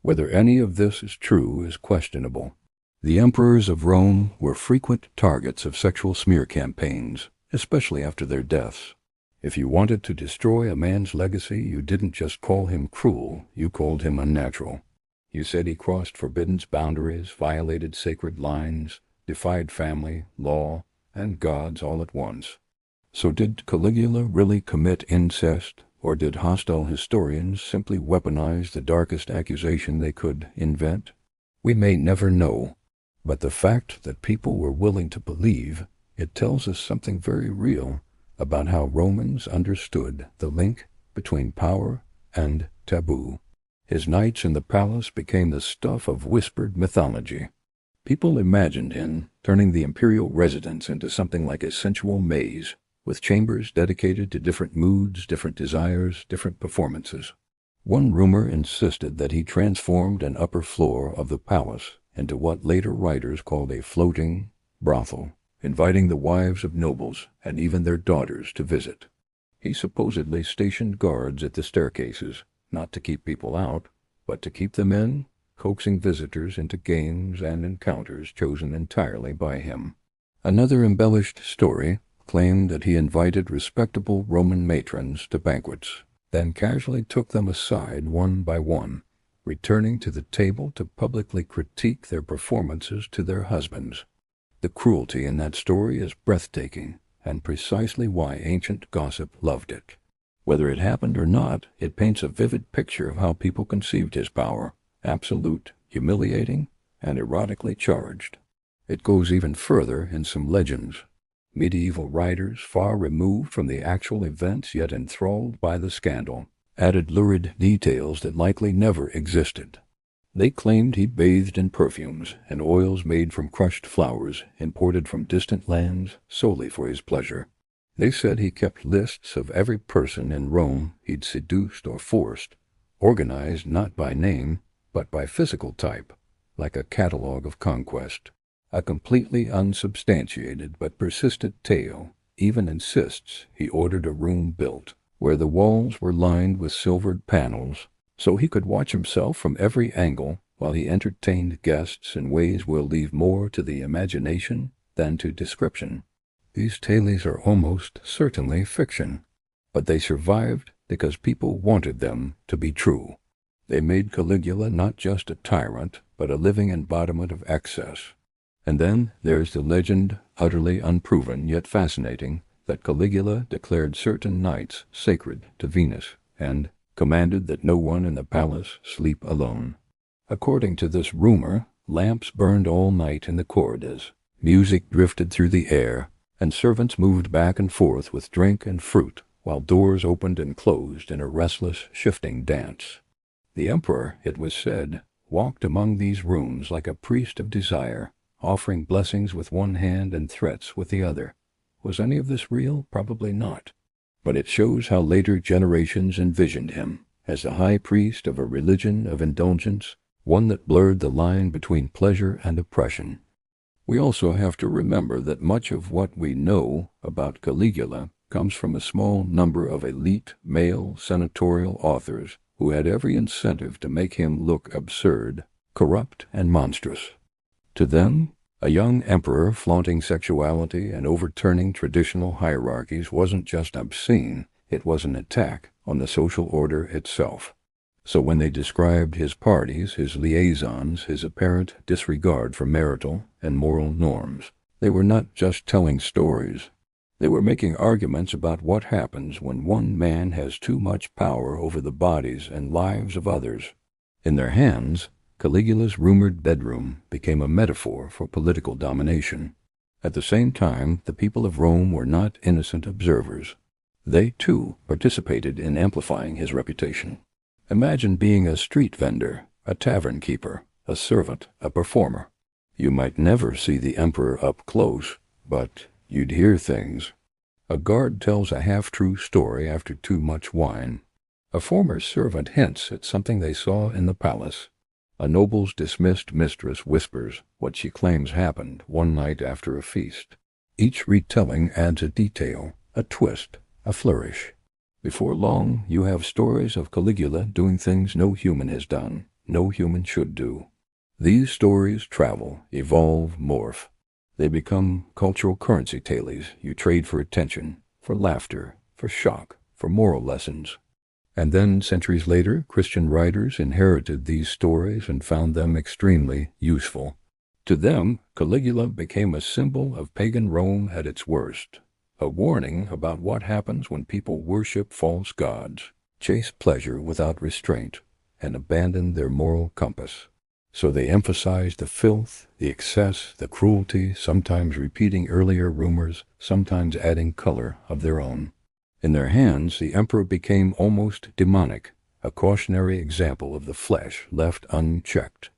Whether any of this is true is questionable. The emperors of Rome were frequent targets of sexual smear campaigns, especially after their deaths. If you wanted to destroy a man's legacy, you didn't just call him cruel, you called him unnatural. You said he crossed forbidden boundaries, violated sacred lines, defied family, law, and gods all at once. So did Caligula really commit incest, or did hostile historians simply weaponize the darkest accusation they could invent? We may never know, but the fact that people were willing to believe, it tells us something very real about how Romans understood the link between power and taboo. His nights in the palace became the stuff of whispered mythology. People imagined him turning the imperial residence into something like a sensual maze, with chambers dedicated to different moods, different desires, different performances. One rumor insisted that he transformed an upper floor of the palace into what later writers called a floating brothel, inviting the wives of nobles and even their daughters to visit. He supposedly stationed guards at the staircases, not to keep people out, but to keep them in, coaxing visitors into games and encounters chosen entirely by him. Another embellished story claimed that he invited respectable Roman matrons to banquets, then casually took them aside one by one, returning to the table to publicly critique their performances to their husbands. The cruelty in that story is breathtaking, and precisely why ancient gossip loved it. Whether it happened or not, it paints a vivid picture of how people conceived his power, absolute, humiliating, and erotically charged. It goes even further in some legends. medieval writers, far removed from the actual events yet enthralled by the scandal, added lurid details that likely never existed. They claimed he bathed in perfumes and oils made from crushed flowers imported from distant lands solely for his pleasure. They said he kept lists of every person in Rome he'd seduced or forced, organized not by name, but by physical type, like a catalogue of conquest. A completely unsubstantiated but persistent tale even insists he ordered a room built, where the walls were lined with silvered panels, so he could watch himself from every angle while he entertained guests in ways we'll leave more to the imagination than to description. These tales are almost certainly fiction, but they survived because people wanted them to be true. They made Caligula not just a tyrant, but a living embodiment of excess. And then there's the legend, utterly unproven yet fascinating, that Caligula declared certain nights sacred to Venus and commanded that no one in the palace sleep alone. According to this rumor, lamps burned all night in the corridors, music drifted through the air, and servants moved back and forth with drink and fruit, while doors opened and closed in a restless, shifting dance. The emperor, it was said, walked among these rooms like a priest of desire, offering blessings with one hand and threats with the other. Was any of this real? Probably not. But it shows how later generations envisioned him, as the high priest of a religion of indulgence, one that blurred the line between pleasure and oppression. We also have to remember that much of what we know about Caligula comes from a small number of elite male senatorial authors who had every incentive to make him look absurd, corrupt, and monstrous. To them, a young emperor flaunting sexuality and overturning traditional hierarchies wasn't just obscene, it was an attack on the social order itself. So when they described his parties, his liaisons, his apparent disregard for marital and moral norms, they were not just telling stories. They were making arguments about what happens when one man has too much power over the bodies and lives of others. In their hands, Caligula's rumored bedroom became a metaphor for political domination. At the same time, the people of Rome were not innocent observers. They, too, participated in amplifying his reputation. Imagine being a street vendor, a tavern keeper, a servant, a performer. You might never see the emperor up close, but you'd hear things. A guard tells a half-true story after too much wine. A former servant hints at something they saw in the palace. A noble's dismissed mistress whispers what she claims happened one night after a feast. Each retelling adds a detail, a twist, a flourish. Before long, you have stories of Caligula doing things no human has done, no human should do. These stories travel, evolve, morph. They become cultural currency tales you trade for attention, for laughter, for shock, for moral lessons. And then, centuries later, Christian writers inherited these stories and found them extremely useful. To them, Caligula became a symbol of pagan Rome at its worst, a warning about what happens when people worship false gods, chase pleasure without restraint, and abandon their moral compass. So they emphasized the filth, the excess, the cruelty, sometimes repeating earlier rumors, sometimes adding color of their own. In their hands, the emperor became almost demonic, a cautionary example of the flesh left unchecked.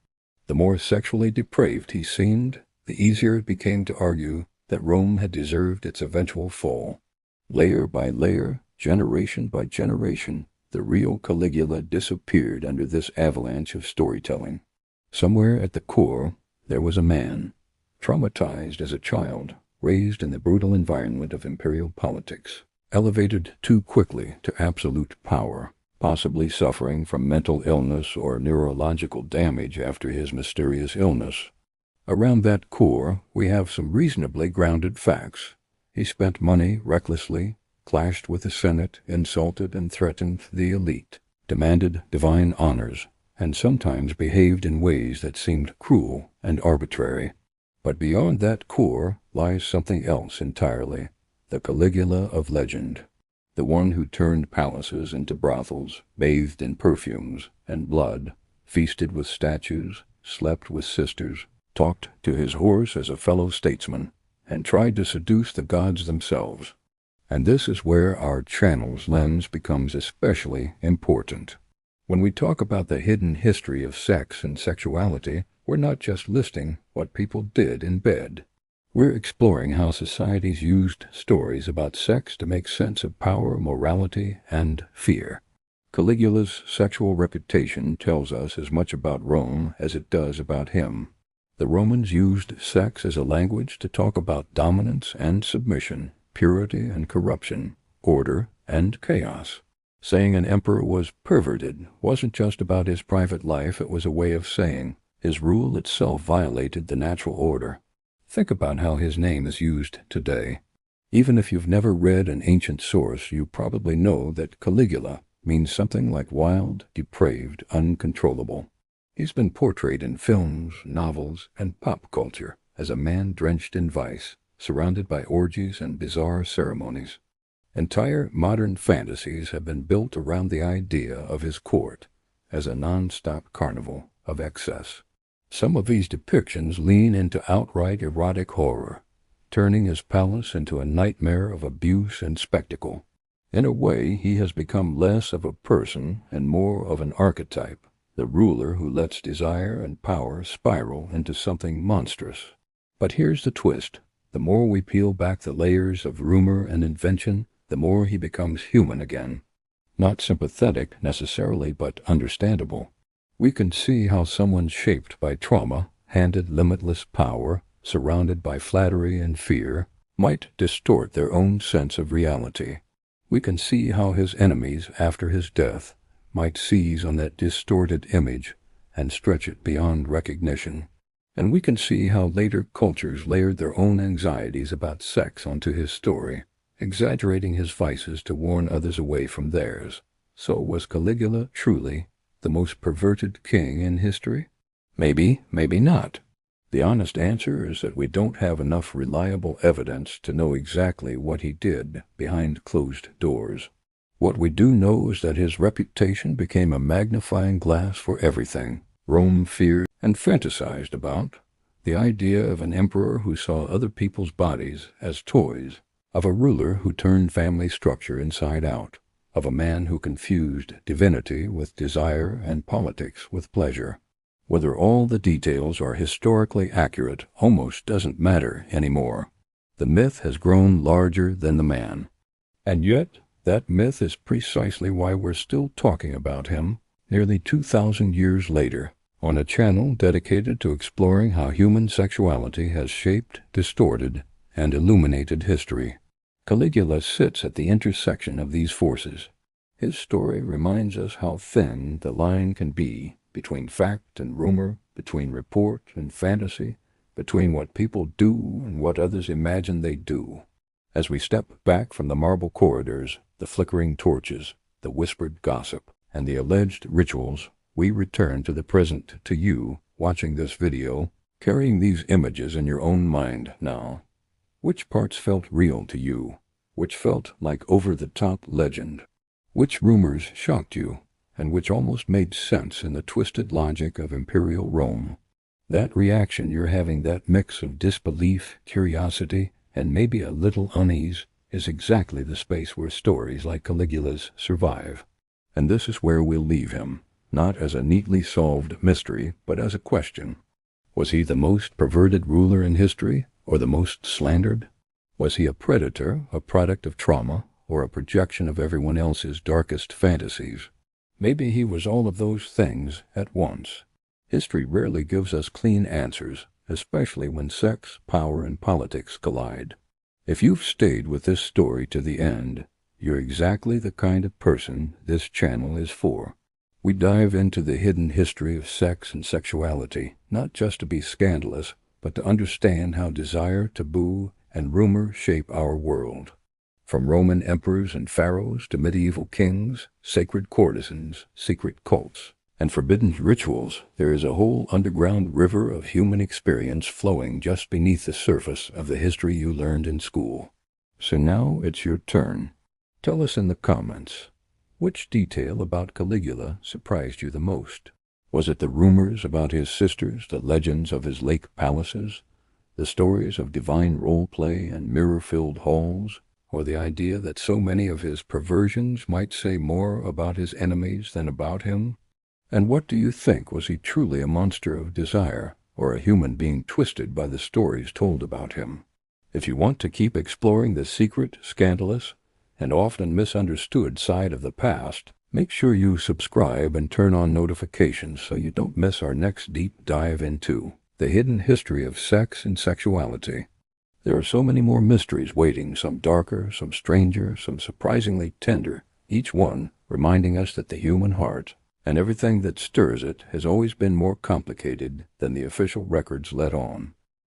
The more sexually depraved he seemed, the easier it became to argue that Rome had deserved its eventual fall. Layer by layer, generation by generation, the real Caligula disappeared under this avalanche of storytelling. Somewhere at the core, there was a man, traumatized as a child, raised in the brutal environment of imperial politics, elevated too quickly to absolute power, possibly suffering from mental illness or neurological damage after his mysterious illness. Around that core, we have some reasonably grounded facts. He spent money recklessly, clashed with the Senate, insulted and threatened the elite, demanded divine honors, and sometimes behaved in ways that seemed cruel and arbitrary. But beyond that core lies something else entirely. The Caligula of legend, the one who turned palaces into brothels, bathed in perfumes and blood, feasted with statues, slept with sisters, talked to his horse as a fellow statesman, and tried to seduce the gods themselves. And this is where our channel's lens becomes especially important. When we talk about the hidden history of sex and sexuality, we're not just listing what people did in bed. We're exploring how societies used stories about sex to make sense of power, morality, and fear. Caligula's sexual reputation tells us as much about Rome as it does about him. The Romans used sex as a language to talk about dominance and submission, purity and corruption, order and chaos. Saying an emperor was perverted wasn't just about his private life, it was a way of saying his rule itself violated the natural order. Think about how his name is used today. Even if you've never read an ancient source, you probably know that Caligula means something like wild, depraved, uncontrollable. He's been portrayed in films, novels, and pop culture as a man drenched in vice, surrounded by orgies and bizarre ceremonies. Entire modern fantasies have been built around the idea of his court as a non-stop carnival of excess. Some of these depictions lean into outright erotic horror, turning his palace into a nightmare of abuse and spectacle. In a way, he has become less of a person and more of an archetype, the ruler who lets desire and power spiral into something monstrous. But here's the twist. The more we peel back the layers of rumor and invention, the more he becomes human again. Not sympathetic necessarily, but understandable. We can see how someone shaped by trauma, handed limitless power, surrounded by flattery and fear, might distort their own sense of reality. We can see how his enemies, after his death, might seize on that distorted image and stretch it beyond recognition. And we can see how later cultures layered their own anxieties about sex onto his story, exaggerating his vices to warn others away from theirs. So was Caligula truly the most perverted king in history? Maybe, maybe not. The honest answer is that we don't have enough reliable evidence to know exactly what he did behind closed doors. What we do know is that his reputation became a magnifying glass for everything Rome feared and fantasized about. The idea of an emperor who saw other people's bodies as toys, of a ruler who turned family structure inside out, of a man who confused divinity with desire and politics with pleasure. Whether all the details are historically accurate almost doesn't matter anymore. The myth has grown larger than the man. And yet, that myth is precisely why we're still talking about him, nearly 2,000 years later, on a channel dedicated to exploring how human sexuality has shaped, distorted, and illuminated history. Caligula sits at the intersection of these forces. His story reminds us how thin the line can be between fact and rumor, between report and fantasy, between what people do and what others imagine they do. As we step back from the marble corridors, the flickering torches, the whispered gossip, and the alleged rituals, we return to the present, to you, watching this video, carrying these images in your own mind now. Which parts felt real to you? Which felt like over-the-top legend? Which rumors shocked you, and which almost made sense in the twisted logic of imperial Rome? That reaction you're having, that mix of disbelief, curiosity, and maybe a little unease, is exactly the space where stories like Caligula's survive. And this is where we'll leave him, not as a neatly solved mystery, but as a question. Was he the most perverted ruler in history, or the most slandered? Was he a predator, a product of trauma, or a projection of everyone else's darkest fantasies? Maybe he was all of those things at once. History rarely gives us clean answers, especially when sex, power, and politics collide. If you've stayed with this story to the end, you're exactly the kind of person this channel is for. We dive into the hidden history of sex and sexuality, not just to be scandalous, but to understand how desire, taboo, and rumor shape our world. From Roman emperors and pharaohs to medieval kings, sacred courtesans, secret cults, and forbidden rituals, there is a whole underground river of human experience flowing just beneath the surface of the history you learned in school. So now it's your turn. Tell us in the comments, which detail about Caligula surprised you the most? Was it the rumors about his sisters, the legends of his lake palaces, The stories of divine role-play and mirror-filled halls, or the idea that so many of his perversions might say more about his enemies than about him? And what do you think? Was he truly a monster of desire, or a human being twisted by the stories told about him? If you want to keep exploring the secret, scandalous, and often misunderstood side of the past, make sure you subscribe and turn on notifications so you don't miss our next deep dive into the hidden history of sex and sexuality. There are so many more mysteries waiting, some darker, some stranger, some surprisingly tender, each one reminding us that the human heart and everything that stirs it has always been more complicated than the official records let on.